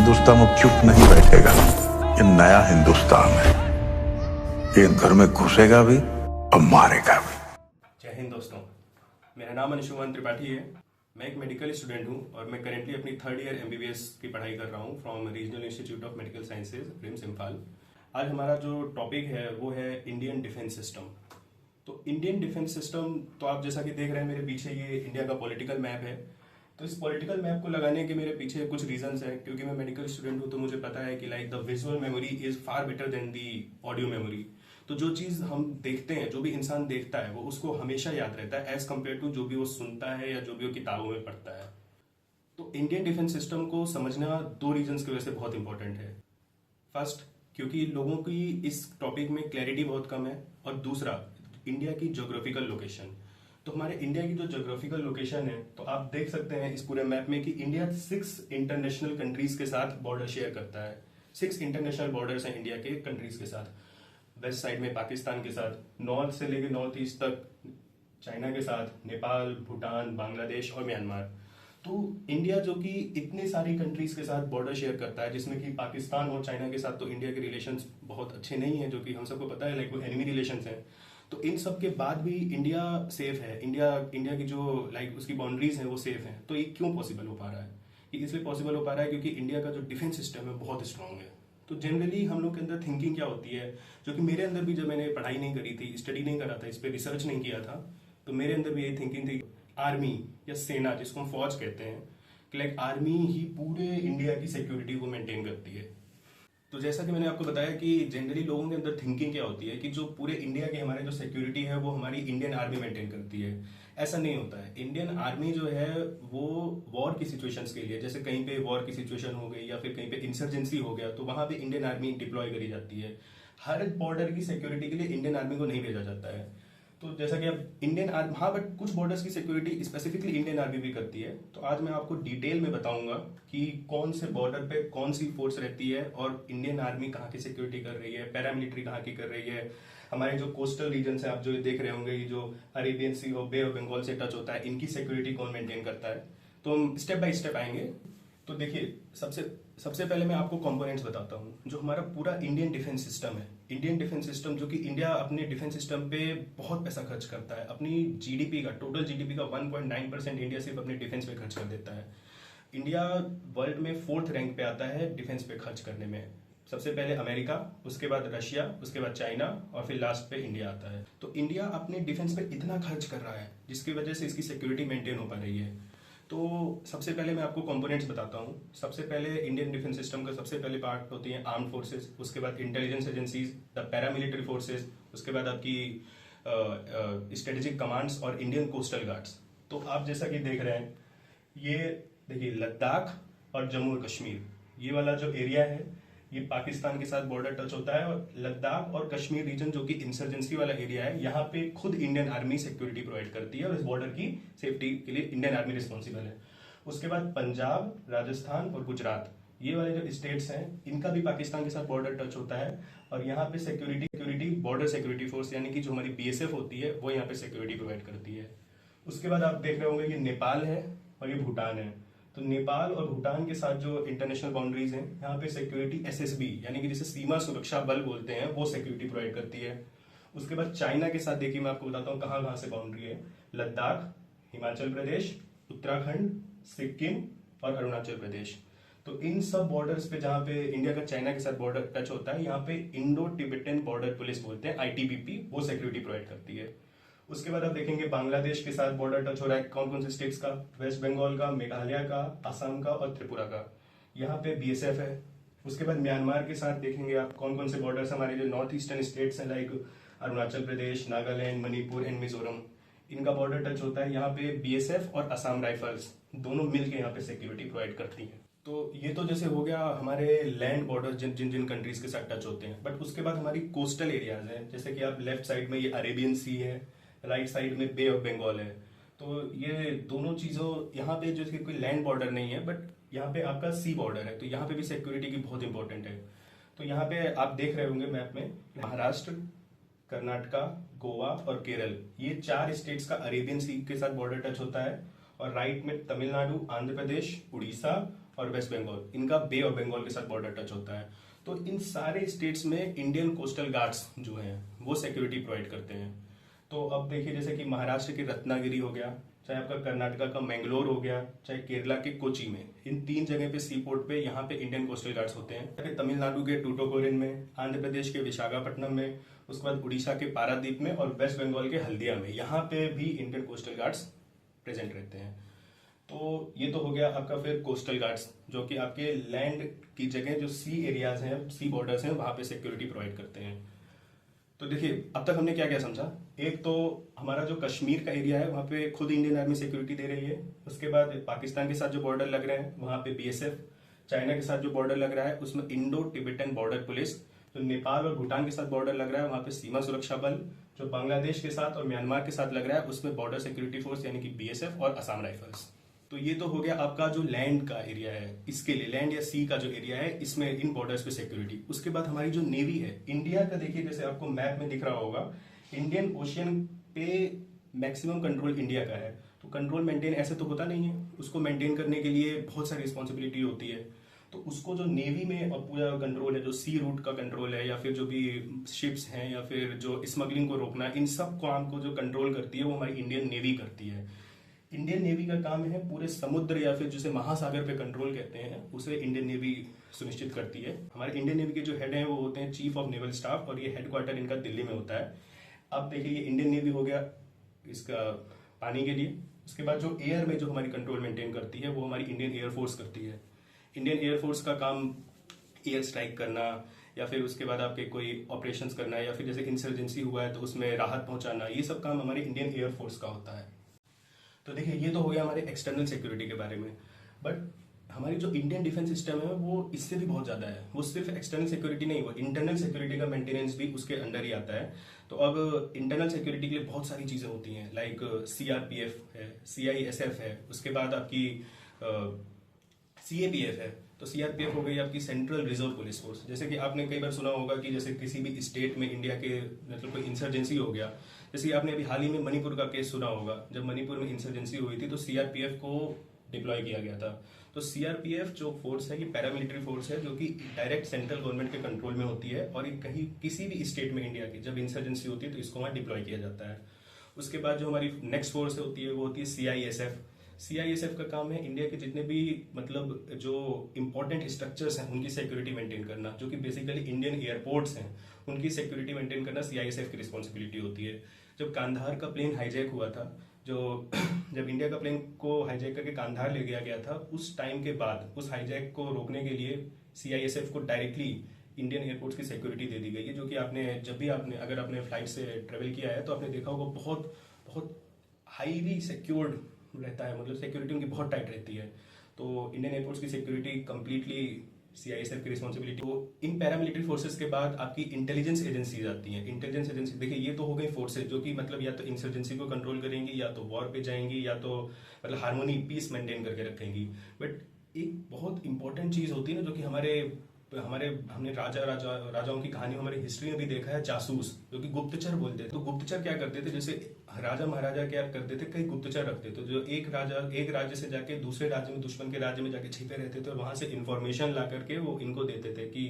हिंदुस्तान अब चुप नहीं बैठेगा। ये नया हिंदुस्तान है, ये घर में घुसेगा भी और मारेगा भी। जय हिंद दोस्तों, मेरा नाम अंशुमान त्रिपाठी है। मैं एक मेडिकल स्टूडेंट हूं और मैं करेंटली अपनी थर्ड ईयर एमबीबीएस की पढ़ाई कर रहा हूं from regional institute of medical sciences RIMS Imphal. आज हमारा जो टॉपिक है वो है इंडियन डिफेंस सिस्टम। तो इंडियन डिफेंस सिस्टम, तो आप जैसा कि देख रहे हैं मेरे पीछे ये इंडिया का पॉलिटिकल मैप है। तो इस पॉलिटिकल मैप को लगाने के मेरे पीछे कुछ रीजंस हैं, क्योंकि मैं मेडिकल स्टूडेंट हूँ तो मुझे पता है कि like the visual memory is far better than the audio memory. तो जो चीज हम देखते हैं, जो भी इंसान देखता है, वो उसको हमेशा याद रहता है एज कम्पेयर टू जो भी वो सुनता है या जो भी वो किताबों में पढ़ता है। तो इंडियन डिफेंस सिस्टम को समझना दो रीजंस की वजह से बहुत इंपॉर्टेंट है। फर्स्ट, क्योंकि लोगों की इस टॉपिक में क्लैरिटी बहुत कम है, और दूसरा इंडिया की ज्योग्राफिकल लोकेशन। तो हमारे इंडिया की जो ज्योग्राफिकल लोकेशन है, तो आप देख सकते हैं इस पूरे मैप में कि इंडिया 6 इंटरनेशनल कंट्रीज के साथ बॉर्डर शेयर करता है। 6 इंटरनेशनल बॉर्डर्स हैं इंडिया के कंट्रीज के साथ। वेस्ट साइड में पाकिस्तान के साथ, नॉर्थ से लेकर नॉर्थ ईस्ट तक चाइना के साथ, नेपाल, भूटान, बांग्लादेश और म्यांमार। तो इंडिया जो कि इतने सारी कंट्रीज के साथ बॉर्डर शेयर करता है, जिसमें कि पाकिस्तान और चाइना के साथ तो इंडिया के रिलेशंस बहुत अच्छे नहीं है, जो कि हम सबको पता है, लाइक वो एनिमी रिलेशंस हैं। तो इन सब के बाद भी इंडिया सेफ है। इंडिया की जो लाइक उसकी बाउंड्रीज हैं वो सेफ हैं। तो ये क्यों पॉसिबल हो पा रहा है? ये इसलिए पॉसिबल हो पा रहा है क्योंकि इंडिया का जो डिफेंस सिस्टम है बहुत स्ट्रांग है। तो जनरली हम लोग के अंदर थिंकिंग क्या होती है, जो कि मेरे अंदर भी, जब मैंने पढ़ाई नहीं करी थी, स्टडी नहीं करा था, इस पर रिसर्च नहीं किया था, तो मेरे अंदर भी यही थिंकिंग थी, आर्मी या सेना जिसको हम फौज कहते हैं, कि लाइक आर्मी ही पूरे इंडिया की सिक्योरिटी को मेंटेन करती है। तो जैसा कि मैंने आपको बताया कि जनरली लोगों के अंदर थिंकिंग क्या होती है कि जो पूरे इंडिया की हमारे जो सिक्योरिटी है वो हमारी इंडियन आर्मी मेंटेन करती है। ऐसा नहीं होता है। इंडियन आर्मी जो है वो वॉर की सिचुएशंस के लिए, जैसे कहीं पे वॉर की सिचुएशन हो गई या फिर कहीं पे इंसर्जेंसी हो गया, तो वहां पे इंडियन आर्मी डिप्लॉय करी जाती है। हर बॉर्डर की सिक्योरिटी के लिए इंडियन आर्मी को नहीं भेजा जाता है। तो जैसा कि अब इंडियन आर्मी, हाँ, बट कुछ बॉर्डर्स की सिक्योरिटी स्पेसिफिकली इंडियन आर्मी भी करती है। तो आज मैं आपको डिटेल में बताऊंगा कि कौन से बॉर्डर पे कौन सी फोर्स रहती है और इंडियन आर्मी कहाँ की सिक्योरिटी कर रही है, पैरामिलिट्री कहाँ की कर रही है। हमारे जो कोस्टल रीजन है, आप जो देख रहे होंगे, ये जो अरेबियन सी और बे ऑफ बंगाल से टच होता है, इनकी सिक्योरिटी कौन मेंटेन करता है। तो हम स्टेप बाय स्टेप आएंगे। तो देखिए, सबसे पहले मैं आपको कंपोनेंट्स बताता हूँ जो हमारा पूरा इंडियन डिफेंस सिस्टम है। इंडियन डिफेंस सिस्टम, जो कि इंडिया अपने डिफेंस सिस्टम पे बहुत पैसा खर्च करता है। अपनी जीडीपी का, टोटल जीडीपी का 1.9% इंडिया सिर्फ अपने डिफेंस पे खर्च कर देता है। इंडिया वर्ल्ड में 4th रैंक पे आता है डिफेंस पे खर्च करने में। सबसे पहले अमेरिका, उसके बाद रशिया, उसके बाद चाइना, और फिर लास्ट पे इंडिया आता है। तो इंडिया अपने डिफेंस पे इतना खर्च कर रहा है जिसकी वजह से इसकी सिक्योरिटी मेंटेन हो पा रही है। तो सबसे पहले मैं आपको कंपोनेंट्स बताता हूँ। सबसे पहले इंडियन डिफेंस सिस्टम का सबसे पहले पार्ट होती है आर्म फोर्सेस, उसके बाद intelligence agencies, the paramilitary forces, उसके बाद आपकी स्ट्रेटेजिक कमांड्स और इंडियन कोस्टल गार्ड्स। तो आप जैसा कि देख रहे हैं, ये देखिए लद्दाख और जम्मू और कश्मीर, ये वाला जो एरिया है ये पाकिस्तान के साथ बॉर्डर टच होता है। और लद्दाख और कश्मीर रीजन, जो कि इंसर्जेंसी वाला एरिया है, यहाँ पे खुद इंडियन आर्मी सिक्योरिटी प्रोवाइड करती है और इस बॉर्डर की सेफ्टी के लिए इंडियन आर्मी रिस्पॉन्सिबल है। उसके बाद पंजाब, राजस्थान और गुजरात, ये वाले जो स्टेट्स हैं, इनका भी पाकिस्तान के साथ बॉर्डर टच होता है। और यहाँ पे सिक्योरिटी बॉर्डर सिक्योरिटी फोर्स, यानी कि जो हमारी बीएसएफ होती है, वो यहाँ पे सिक्योरिटी प्रोवाइड करती है। उसके बाद आप देख रहे होंगे ये नेपाल है और ये भूटान है। तो नेपाल और भूटान के साथ जो इंटरनेशनल बाउंड्रीज हैं, यहाँ पे सिक्योरिटी एसएसबी, यानी कि जिसे सीमा सुरक्षा बल बोलते हैं, वो सिक्योरिटी प्रोवाइड करती है। उसके बाद चाइना के साथ देखिए, मैं आपको बताता हूँ कहाँ कहाँ से बाउंड्री है। लद्दाख, हिमाचल प्रदेश, उत्तराखंड, सिक्किम और अरुणाचल प्रदेश। तो इन सब बॉर्डर्स पे जहाँ पे इंडिया का चाइना के साथ बॉर्डर टच होता है, यहाँ पे इंडो टिबेटन बॉर्डर पुलिस बोलते हैं, आईटीबीपी, वो सिक्योरिटी प्रोवाइड करती है। उसके बाद आप देखेंगे बांग्लादेश के साथ बॉर्डर टच हो रहा है। कौन कौन से स्टेट्स का? वेस्ट बंगाल का, मेघालय का, असम का और त्रिपुरा का। यहाँ पे बीएसएफ है। उसके बाद म्यांमार के साथ देखेंगे आप कौन कौन से बॉर्डर्स हमारे जो नॉर्थ ईस्टर्न स्टेट्स हैं, लाइक अरुणाचल प्रदेश, नागालैंड, मणिपुर एंड मिजोरम, इनका बॉर्डर टच होता है। यहाँ पे बीएसएफ और असम राइफल्स दोनों मिलकर यहाँ पे सिक्योरिटी प्रोवाइड करती है। तो ये तो जैसे हो गया हमारे लैंड बॉर्डर जिन जिन जिन कंट्रीज के साथ टच होते हैं। बट उसके बाद हमारी कोस्टल एरियाज हैं, जैसे कि आप लेफ्ट साइड में ये अरेबियन सी है, राइट साइड में बे ऑफ बंगाल है। तो ये दोनों चीजों, यहाँ पे जो कोई लैंड बॉर्डर नहीं है, बट यहाँ पे आपका सी बॉर्डर है, तो यहाँ पे भी सिक्योरिटी की बहुत इंपॉर्टेंट है। तो यहाँ पे आप देख रहे होंगे मैप में, महाराष्ट्र, कर्नाटका, गोवा और केरल, ये 4 स्टेट्स का अरेबियन सी के साथ बॉर्डर टच होता है। और राइट में तमिलनाडु, आंध्र प्रदेश, उड़ीसा और वेस्ट बंगाल, इनका बे ऑफ बंगाल के साथ बॉर्डर टच होता है। तो इन सारे स्टेट्स में इंडियन कोस्टल गार्ड्स जो हैं वो सिक्योरिटी प्रोवाइड करते हैं। तो अब देखिए जैसे कि महाराष्ट्र के रत्नागिरी हो गया, चाहे आपका कर्नाटका का मैंगलोर हो गया, चाहे केरला के कोची में, इन 3 जगह पे सी पोर्ट पे यहाँ पे इंडियन कोस्टल गार्ड्स होते हैं। फिर तमिलनाडु के टूटोकोरिन में, आंध्र प्रदेश के विशाखापट्टनम में, उसके बाद उड़ीसा के पारादीप में और वेस्ट बंगाल के हल्दिया में, यहाँ पे भी इंडियन कोस्टल गार्ड्स प्रेजेंट रहते हैं। तो ये तो हो गया आपका फिर कोस्टल गार्ड्स, जो कि आपके लैंड की जगह जो सी एरियाज हैं, सी बॉर्डर्स हैं, वहाँ पे सिक्योरिटी प्रोवाइड करते हैं। तो देखिए अब तक हमने क्या क्या समझा। एक तो हमारा जो कश्मीर का एरिया है वहाँ पे खुद इंडियन आर्मी सिक्योरिटी दे रही है। उसके बाद पाकिस्तान के साथ जो बॉर्डर लग रहे हैं वहाँ पे बीएसएफ, चाइना के साथ जो बॉर्डर लग रहा है उसमें इंडो तिब्बतन बॉर्डर पुलिस, जो नेपाल और भूटान के साथ बॉर्डर लग रहा है वहाँ पे सीमा सुरक्षा बल, जो बांग्लादेश के साथ और म्यांमार के साथ लग रहा है उसमें बॉर्डर सिक्योरिटी फोर्स यानी कि बीएसएफ और असम राइफल्स। तो ये तो हो गया आपका जो लैंड का एरिया है, इसके लिए लैंड या सी का जो एरिया है इसमें इन बॉर्डर्स पे सिक्योरिटी। उसके बाद हमारी जो नेवी है इंडिया का, देखिए जैसे आपको मैप में दिख रहा होगा, इंडियन ओशियन पे मैक्सिमम कंट्रोल इंडिया का है। तो कंट्रोल मेंटेन ऐसे तो होता नहीं है, उसको मेंटेन करने के लिए बहुत सारी रिस्पॉन्सिबिलिटी होती है। तो उसको जो नेवी में और पूरा कंट्रोल है, जो सी रूट का कंट्रोल है या फिर जो भी शिप्स हैं या फिर जो स्मगलिंग को रोकना, इन सब काम को जो कंट्रोल करती है वो हमारी इंडियन नेवी करती है। इंडियन नेवी का काम है पूरे समुद्र या फिर जिसे महासागर पे कंट्रोल कहते हैं उसे इंडियन नेवी सुनिश्चित करती है। हमारे इंडियन नेवी के जो हेड हैं वो होते हैं चीफ ऑफ नेवल स्टाफ, और ये हेडक्वार्टर इनका दिल्ली में होता है। अब देखिए ये इंडियन नेवी हो गया इसका पानी के लिए। उसके बाद जो एयर में जो हमारी कंट्रोल मेंटेन करती है वो हमारी इंडियन एयरफोर्स करती है। इंडियन एयरफोर्स का काम एयर स्ट्राइक करना या फिर उसके बाद आपके कोई ऑपरेशंस करना या फिर जैसे इंसर्जेंसी हुआ है तो उसमें राहत पहुंचाना, ये सब काम हमारे इंडियन एयरफोर्स का होता है। तो देखिए ये तो हो गया हमारे एक्सटर्नल सिक्योरिटी के बारे में। बट हमारी जो इंडियन डिफेंस सिस्टम है वो इससे भी बहुत ज़्यादा है। वो सिर्फ एक्सटर्नल सिक्योरिटी नहीं, वो इंटरनल सिक्योरिटी का मेंटेनेंस भी उसके अंडर ही आता है। तो अब इंटरनल सिक्योरिटी के लिए बहुत सारी चीज़ें होती हैं, लाइक सीआरपीएफ है, सीआईएसएफ है, उसके बाद आपकी सीएपीएफ है। तो सीआरपीएफ हो गई आपकी सेंट्रल रिजर्व पुलिस फोर्स। जैसे कि आपने कई बार सुना होगा कि जैसे किसी भी स्टेट में इंडिया के मतलब कोई इंसर्जेंसी हो गया, जैसे आपने अभी हाल ही में मणिपुर का केस सुना होगा, जब मणिपुर में इंसर्जेंसी हुई थी तो सीआरपीएफ को डिप्लॉय किया गया था। तो सीआरपीएफ जो फोर्स है ये पैरामिलिट्री फोर्स है जो कि डायरेक्ट सेंट्रल गवर्नमेंट के कंट्रोल में होती है, और ये कहीं किसी भी स्टेट में इंडिया की जब इंसर्जेंसी होती है तो इसको वहाँ डिप्लॉय किया जाता है। उसके बाद जो हमारी नेक्स्ट फोर्स होती है वो होती है सीआईएसएफ। सीआईएसएफ का काम है इंडिया के जितने भी मतलब जो इंपॉर्टेंट स्ट्रक्चर्स हैं उनकी सिक्योरिटी मेंटेन करना, जो कि बेसिकली इंडियन एयरपोर्ट्स हैं उनकी सिक्योरिटी मेंटेन करना सीआईएसएफ की रिस्पॉन्सिबिलिटी होती है। जब कांधार का प्लेन हाईजैक हुआ था, जो जब इंडिया का प्लेन को हाईजैक करके कांधार ले गया गया था, उस टाइम के बाद उस हाईजैक को रोकने के लिए सीआईएसएफ को डायरेक्टली इंडियन एयरपोर्ट्स की सिक्योरिटी दे दी गई है, जो कि आपने जब भी आपने अगर आपने फ्लाइट से ट्रेवल किया है तो आपने देखा होगा बहुत बहुत हाईली सिक्योर्ड रहता है, मतलब सिक्योरिटी उनकी बहुत टाइट रहती है। तो इंडियन एयरपोर्ट्स की सिक्योरिटी कंप्लीटली सीआईएसएफ की रिस्पॉन्सिबिलिटी। तो इन पैरामिलिट्री फोर्सेस के बाद आपकी इंटेलिजेंस एजेंसीज आती हैं। इंटेलिजेंस एजेंसी देखिए ये तो हो गई फोर्सेज जो कि मतलब या तो इंसर्जेंसी को कंट्रोल करेंगी या तो वॉर पे जाएंगी या तो मतलब हार्मोनी पीस मेंटेन करके रखेंगी। बट एक बहुत इंपॉर्टेंट चीज होती है ना, जो कि हमने राजाओं की कहानी हमारी हिस्ट्री में भी देखा है, जासूस जो कि गुप्तचर बोलते थे। तो गुप्तचर क्या करते थे, जैसे राजा महाराजा क्या करते थे, कई गुप्तचर रखते थे जो एक राज्य से जाके दूसरे राज्य में, दुश्मन के राज्य में जाके छिपे रहते थे और वहां से इंफॉर्मेशन ला करके वो इनको देते थे कि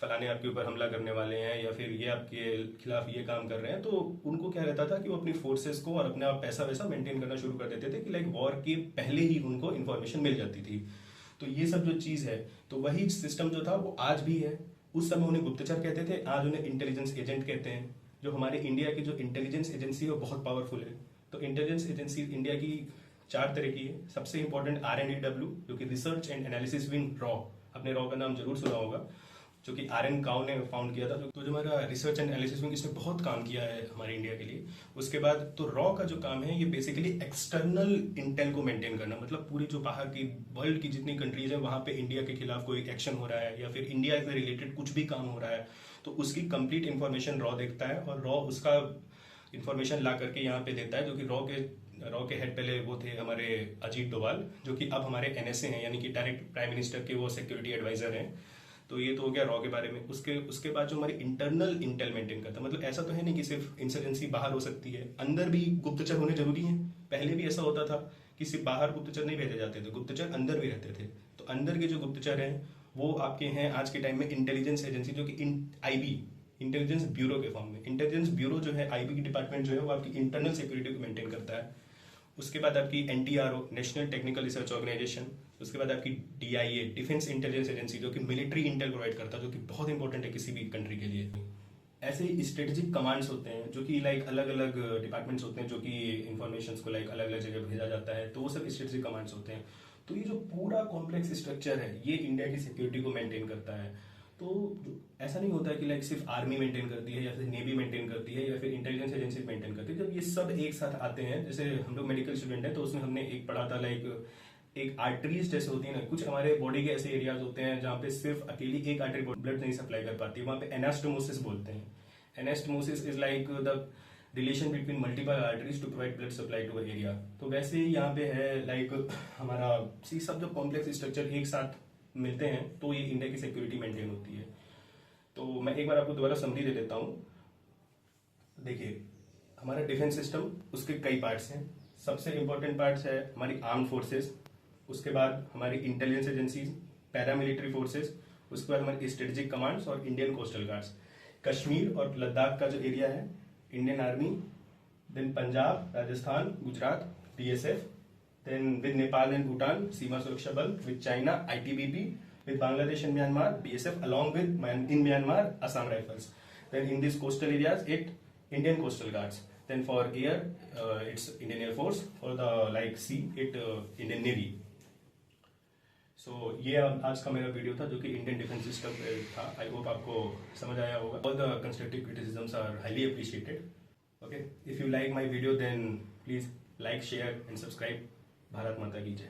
फलाने आपके ऊपर हमला करने वाले हैं या फिर ये आपके खिलाफ ये काम कर रहे हैं। तो उनको क्या रहता था कि वो अपनी फोर्सेस को और अपना पैसा वैसा मेंटेन करना शुरू कर देते थे कि लाइक वॉर के पहले ही उनको इन्फॉर्मेशन मिल जाती थी। तो ये सब जो चीज है, तो वही सिस्टम जो था वो आज भी है। उस समय उन्हें गुप्तचर कहते थे, आज उन्हें इंटेलिजेंस एजेंट कहते हैं। जो हमारे इंडिया की जो इंटेलिजेंस एजेंसी है वो बहुत पावरफुल है। तो इंटेलिजेंस एजेंसी इंडिया की 4 तरह की है। सबसे इंपॉर्टेंट RNEW जो कि research and analysis wing raw, आपने रॉ का नाम जरूर सुना होगा, जो कि RN काउ ने फाउंड किया था। तो जो हमारा रिसर्च एंड एनालिसिस विंग इसने बहुत काम किया है हमारे इंडिया के लिए। उसके बाद तो रॉ का जो काम है ये बेसिकली एक्सटर्नल इंटेल को मेंटेन करना, मतलब पूरी जो बाहर की वर्ल्ड की जितनी कंट्रीज है वहां पे इंडिया के खिलाफ कोई एक्शन हो रहा है या फिर इंडिया से रिलेटेड कुछ भी काम हो रहा है तो उसकी कंप्लीट इन्फॉर्मेशन रॉ देखता है और रॉ उसका इन्फॉर्मेशन ला करके यहाँ पे देता है। जो कि रॉ के हेड पहले वो थे हमारे अजीत डोभाल, जो कि अब हमारे NSA हैं, यानी कि डायरेक्ट प्राइम मिनिस्टर के वो सिक्योरिटी एडवाइजर हैं। तो ये तो हो गया रॉ के बारे में। उसके बाद जो हमारी इंटरनल इंटेल मेंटेन करता है, मतलब ऐसा तो है नहीं कि सिर्फ इंसर्जेंसी बाहर हो सकती है, अंदर भी गुप्तचर होने जरूरी है। पहले भी ऐसा होता था कि सिर्फ बाहर गुप्तचर नहीं भेजे जाते थे, गुप्तचर अंदर भी रहते थे। तो अंदर के जो गुप्तचर हैं वो आपके हैं आज के टाइम में इंटेलिजेंस एजेंसी, जो कि आईबी, इंटेलिजेंस ब्यूरो के फॉर्म में। इंटेलिजेंस ब्यूरो जो है, आईबी की डिपार्टमेंट जो है वो आपकी इंटरनल सिक्योरिटी को मेंटेन करता है। उसके बाद आपकी NTRO, national technical research organisation. उसके बाद आपकी डीआईए, डिफेंस इंटेलिजेंस एजेंसी, जो कि मिलिट्री इंटेल प्रोवाइड करता है, जो कि बहुत इंपॉर्टेंट है किसी भी कंट्री के लिए। ऐसे ही स्ट्रेटेजिक कमांड्स होते हैं जो कि लाइक अलग अलग डिपार्टमेंट्स होते हैं, जो कि इंफॉर्मेशन को लाइक अलग अलग जगह भेजा जाता है, तो वो सब स्ट्रेटेजिक कमांड्स होते हैं। तो ये जो पूरा कॉम्प्लेक्स स्ट्रक्चर है ये इंडिया की सिक्योरिटी को मेंटेन करता है। तो ऐसा नहीं होता है कि लाइक सिर्फ आर्मी मेंटेन करती है या फिर नेवी मेंटेन करती है या फिर इंटेलिजेंस एजेंसी मेंटेन करती है। जब ये सब एक साथ आते हैं, जैसे हम लोग मेडिकल स्टूडेंट हैं तो उसमें हमने एक पढ़ा था लाइक एक आर्टरीज जैसे होती है ना, कुछ हमारे बॉडी के ऐसे एरियाज होते हैं जहाँ पे सिर्फ अकेली एक आर्टरी ब्लड नहीं सप्लाई कर पाती, वहाँ पे एनास्टोमोसिस बोलते हैं। Anastomosis is like the relation between multiple arteries to provide blood supply to area. तो वैसे ही यहाँ पे है लाइक हमारा सब जो कॉम्प्लेक्स स्ट्रक्चर एक साथ मिलते हैं तो ये इंडिया की सिक्योरिटी मेंटेन होती है। तो मैं एक बार आपको दोबारा समरी दे देता हूँ। देखिए, हमारा डिफेंस सिस्टम, उसके कई पार्ट्स हैं। सबसे इंपॉर्टेंट पार्ट्स है हमारी आर्म फोर्सेस, उसके बाद हमारी इंटेलिजेंस एजेंसीज, पैरामिलिट्री फोर्सेस, उसके बाद हमारी स्ट्रेटेजिक कमांड्स और इंडियन कोस्टल गार्ड्स। कश्मीर और लद्दाख का जो एरिया है, Indian army, then Punjab, Rajasthan, Gujarat, BSF, then with Nepal and Bhutan, Seema Suraksha Bal, with China, ITBP, with Bangladesh and Myanmar, BSF, along with in Myanmar, Assam Rifles. Then in these coastal areas, Indian Coastal Guards. Then for air, it's Indian Air Force. For the like sea, Indian Navy. So ये आज का मेरा video था जो कि Indian defence system पे था। I hope आपको समझ आया होगा। All the constructive criticisms are highly appreciated. Okay, if you like my video, then please like, share and subscribe. Bharat माता की जय।